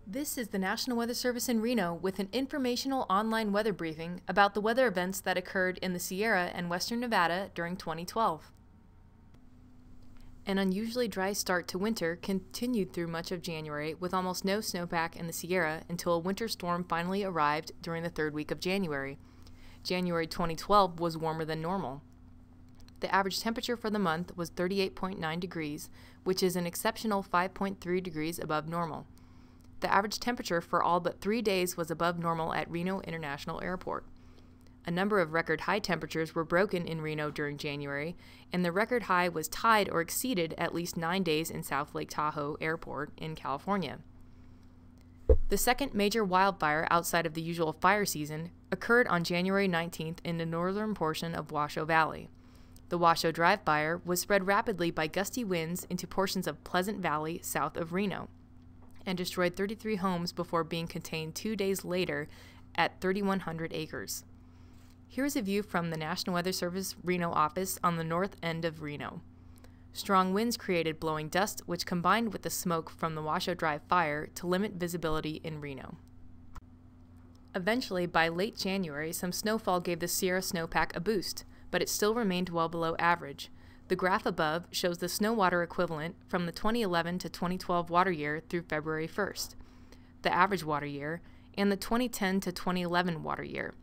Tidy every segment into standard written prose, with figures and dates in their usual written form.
This is the National Weather Service in Reno with an informational online weather briefing about the weather events that occurred in the Sierra and western Nevada during 2012. An unusually dry start to winter continued through much of January with almost no snowpack in the Sierra until a winter storm finally arrived during the third week of January. January 2012 was warmer than normal. The average temperature for the month was 38.9 degrees, which is an exceptional 5.3 degrees above normal. The average temperature for all but 3 days was above normal at Reno International Airport. A number of record high temperatures were broken in Reno during January, and the record high was tied or exceeded at least 9 days in South Lake Tahoe Airport in California. The second major wildfire outside of the usual fire season occurred on January 19th in the northern portion of Washoe Valley. The Washoe Drive fire was spread rapidly by gusty winds into portions of Pleasant Valley south of Reno and destroyed 33 homes before being contained 2 days later at 3,100 acres. Here's a view from the National Weather Service Reno office on the north end of Reno. Strong winds created blowing dust, which combined with the smoke from the Washoe Drive fire to limit visibility in Reno. Eventually, by late January, some snowfall gave the Sierra snowpack a boost, but it still remained well below average. The graph above shows the snow water equivalent from the 2011 to 2012 water year through February 1st, the average water year, and the 2010 to 2011 water year.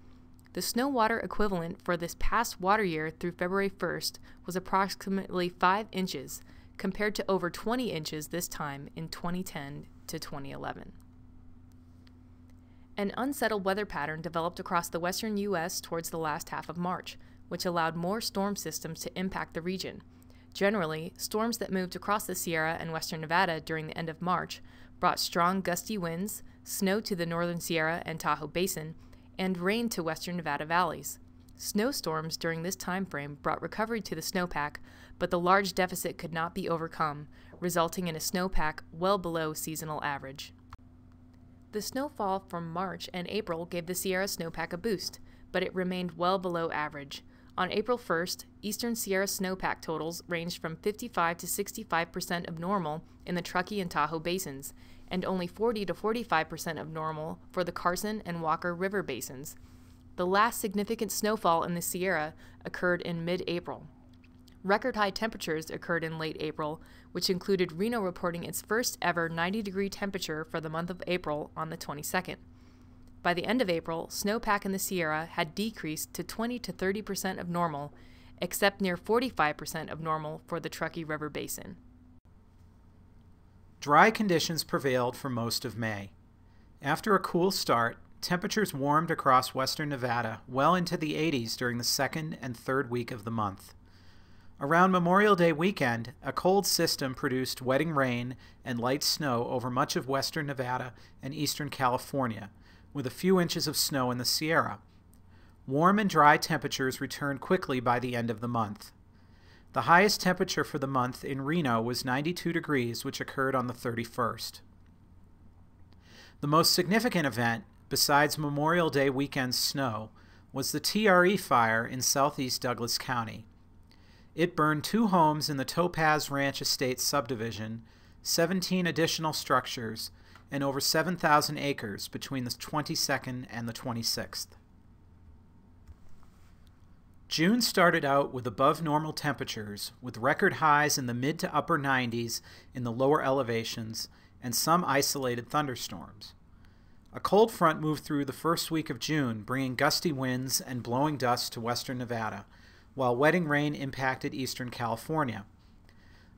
The snow water equivalent for this past water year through February 1st was approximately 5 inches, compared to over 20 inches this time in 2010 to 2011. An unsettled weather pattern developed across the western U.S. towards the last half of March, which allowed more storm systems to impact the region. Generally, storms that moved across the Sierra and western Nevada during the end of March brought strong gusty winds, snow to the northern Sierra and Tahoe Basin, and rain to western Nevada valleys. Snowstorms during this time frame brought recovery to the snowpack, but the large deficit could not be overcome, resulting in a snowpack well below seasonal average. The snowfall from March and April gave the Sierra snowpack a boost, but it remained well below average. On April 1st, eastern Sierra snowpack totals ranged from 55 to 65% of normal in the Truckee and Tahoe basins, and only 40 to 45% of normal for the Carson and Walker River basins. The last significant snowfall in the Sierra occurred in mid-April. Record high temperatures occurred in late April, which included Reno reporting its first ever 90-degree temperature for the month of April on the 22nd. By the end of April, snowpack in the Sierra had decreased to 20 to 30% of normal, except near 45% of normal for the Truckee River Basin. Dry conditions prevailed for most of May. After a cool start, temperatures warmed across western Nevada well into the 80s during the second and third week of the month. Around Memorial Day weekend, a cold system produced wetting rain and light snow over much of western Nevada and eastern California, with a few inches of snow in the Sierra. Warm and dry temperatures returned quickly by the end of the month. The highest temperature for the month in Reno was 92 degrees, which occurred on the 31st. The most significant event, besides Memorial Day weekend snow, was the TRE fire in southeast Douglas County. It burned 2 homes in the Topaz Ranch Estate subdivision, 17 additional structures, and over 7,000 acres between the 22nd and the 26th. June started out with above normal temperatures, with record highs in the mid to upper 90s in the lower elevations and some isolated thunderstorms. A cold front moved through the first week of June, bringing gusty winds and blowing dust to western Nevada, while wetting rain impacted eastern California.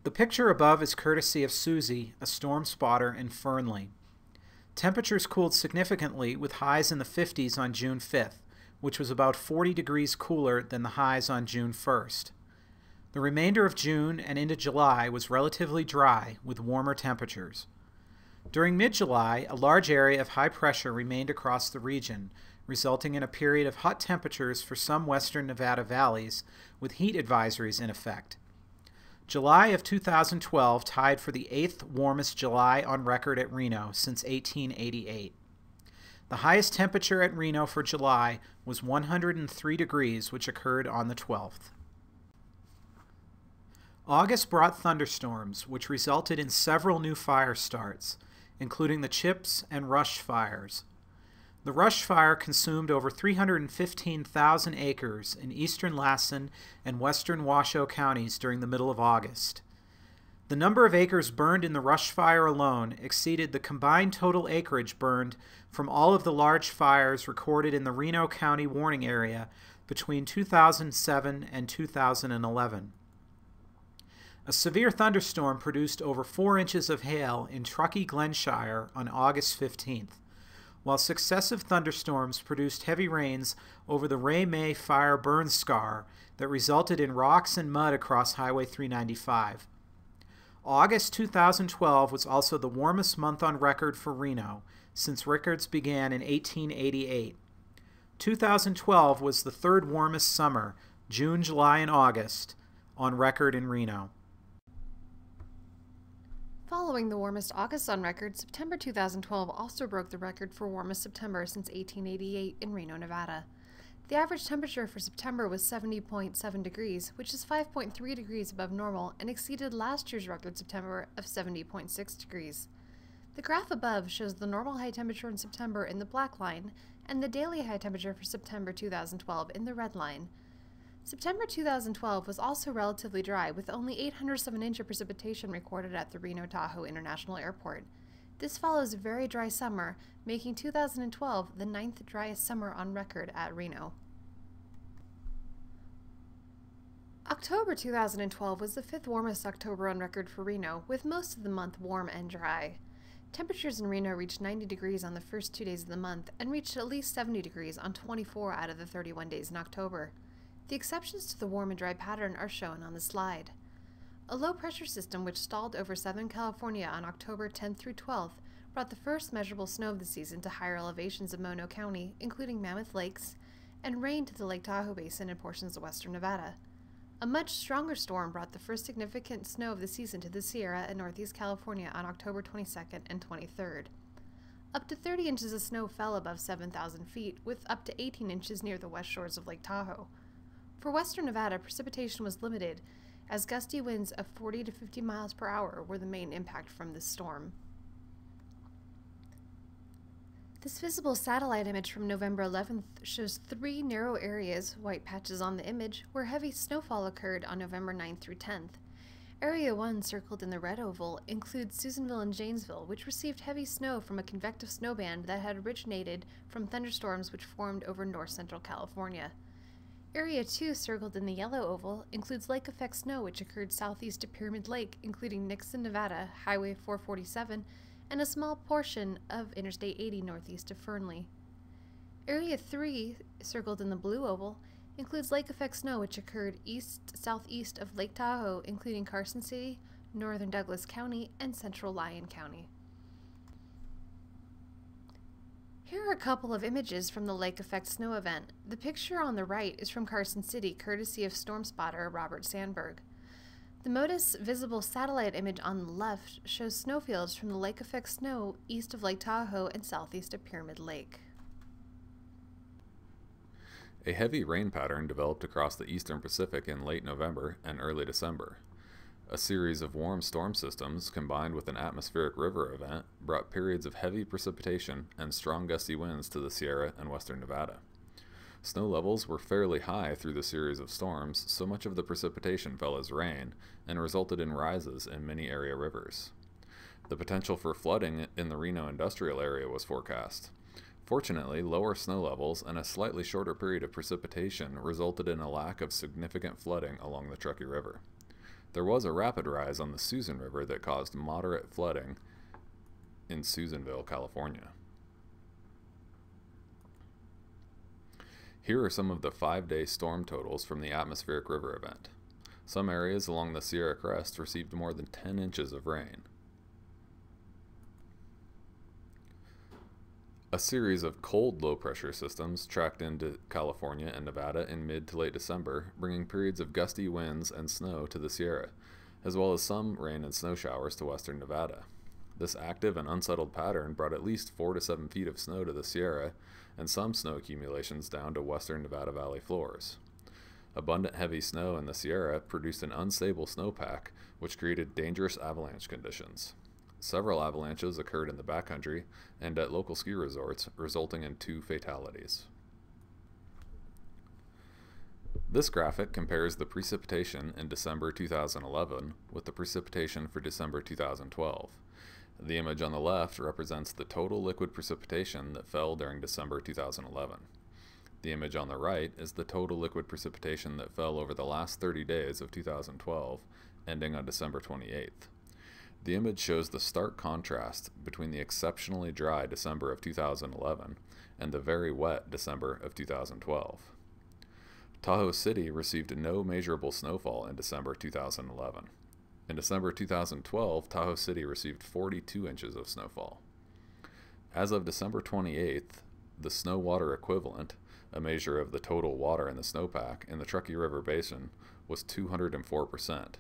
The picture above is courtesy of Susie, a storm spotter in Fernley. Temperatures cooled significantly with highs in the 50s on June 5th, which was about 40 degrees cooler than the highs on June 1st. The remainder of June and into July was relatively dry with warmer temperatures. During mid-July, a large area of high pressure remained across the region, resulting in a period of hot temperatures for some western Nevada valleys, with heat advisories in effect. July of 2012 tied for the 8th warmest July on record at Reno since 1888. The highest temperature at Reno for July was 103 degrees, which occurred on the 12th. August brought thunderstorms, which resulted in several new fire starts. including the Chips and Rush fires. The Rush Fire consumed over 315,000 acres in eastern Lassen and western Washoe counties during the middle of August. The number of acres burned in the Rush Fire alone exceeded the combined total acreage burned from all of the large fires recorded in the Reno County warning area between 2007 and 2011. A severe thunderstorm produced over 4 inches of hail in Truckee, Glenshire on August 15th, while successive thunderstorms produced heavy rains over the Ray May fire burn scar that resulted in rocks and mud across Highway 395. August 2012 was also the warmest month on record for Reno since records began in 1888. 2012 was the third warmest summer, June, July, and August, on record in Reno. Following the warmest August on record, September 2012 also broke the record for warmest September since 1888 in Reno, Nevada. The average temperature for September was 70.7 degrees, which is 5.3 degrees above normal and exceeded last year's record September of 70.6 degrees. The graph above shows the normal high temperature in September in the black line and the daily high temperature for September 2012 in the red line. September 2012 was also relatively dry, with only 807 inches of precipitation recorded at the Reno-Tahoe International Airport. This follows a very dry summer, making 2012 the 9th driest summer on record at Reno. October 2012 was the 5th warmest October on record for Reno, with most of the month warm and dry. Temperatures in Reno reached 90 degrees on the first 2 days of the month and reached at least 70 degrees on 24 out of the 31 days in October. The exceptions to the warm and dry pattern are shown on the slide. A low-pressure system which stalled over Southern California on October 10th through 12th brought the first measurable snow of the season to higher elevations of Mono County, including Mammoth Lakes, and rain to the Lake Tahoe Basin and portions of western Nevada. A much stronger storm brought the first significant snow of the season to the Sierra and Northeast California on October 22nd and 23rd. Up to 30 inches of snow fell above 7,000 feet, with up to 18 inches near the west shores of Lake Tahoe. For western Nevada, precipitation was limited, as gusty winds of 40 to 50 miles per hour were the main impact from this storm. This visible satellite image from November 11th shows 3 narrow areas, white patches on the image, where heavy snowfall occurred on November 9th through 10th. Area 1, circled in the red oval, includes Susanville and Janesville, which received heavy snow from a convective snow band that had originated from thunderstorms which formed over north-central California. Area 2, circled in the yellow oval, includes lake-effect snow which occurred southeast of Pyramid Lake, including Nixon, Nevada, Highway 447, and a small portion of Interstate 80 northeast of Fernley. Area 3, circled in the blue oval, includes lake-effect snow which occurred east-southeast of Lake Tahoe, including Carson City, northern Douglas County, and central Lyon County. Here are a couple of images from the lake effect snow event. The picture on the right is from Carson City, courtesy of storm spotter Robert Sandberg. The MODIS visible satellite image on the left shows snowfields from the lake effect snow east of Lake Tahoe and southeast of Pyramid Lake. A heavy rain pattern developed across the eastern Pacific in late November and early December. A series of warm storm systems combined with an atmospheric river event brought periods of heavy precipitation and strong gusty winds to the Sierra and western Nevada. Snow levels were fairly high through the series of storms, so much of the precipitation fell as rain and resulted in rises in many area rivers. The potential for flooding in the Reno industrial area was forecast. Fortunately, lower snow levels and a slightly shorter period of precipitation resulted in a lack of significant flooding along the Truckee River. There was a rapid rise on the Susan River that caused moderate flooding in Susanville, California. Here are some of the 5-day storm totals from the atmospheric river event. Some areas along the Sierra Crest received more than 10 inches of rain. A series of cold low-pressure systems tracked into California and Nevada in mid to late December, bringing periods of gusty winds and snow to the Sierra, as well as some rain and snow showers to western Nevada. This active and unsettled pattern brought at least 4 to 7 feet of snow to the Sierra and some snow accumulations down to western Nevada Valley floors. Abundant heavy snow in the Sierra produced an unstable snowpack, which created dangerous avalanche conditions. Several avalanches occurred in the backcountry and at local ski resorts, resulting in 2 fatalities. This graphic compares the precipitation in December 2011 with the precipitation for December 2012. The image on the left represents the total liquid precipitation that fell during December 2011. The image on the right is the total liquid precipitation that fell over the last 30 days of 2012, ending on December 28th. The image shows the stark contrast between the exceptionally dry December of 2011 and the very wet December of 2012. Tahoe City received no measurable snowfall in December 2011. In December 2012, Tahoe City received 42 inches of snowfall. As of December 28th, the snow water equivalent, a measure of the total water in the snowpack in the Truckee River Basin, was 204%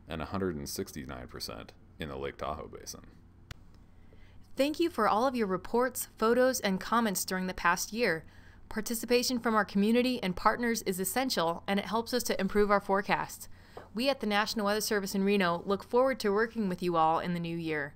and 169% in the Lake Tahoe Basin. Thank you for all of your reports, photos, and comments during the past year. Participation from our community and partners is essential, and it helps us to improve our forecasts. We at the National Weather Service in Reno look forward to working with you all in the new year.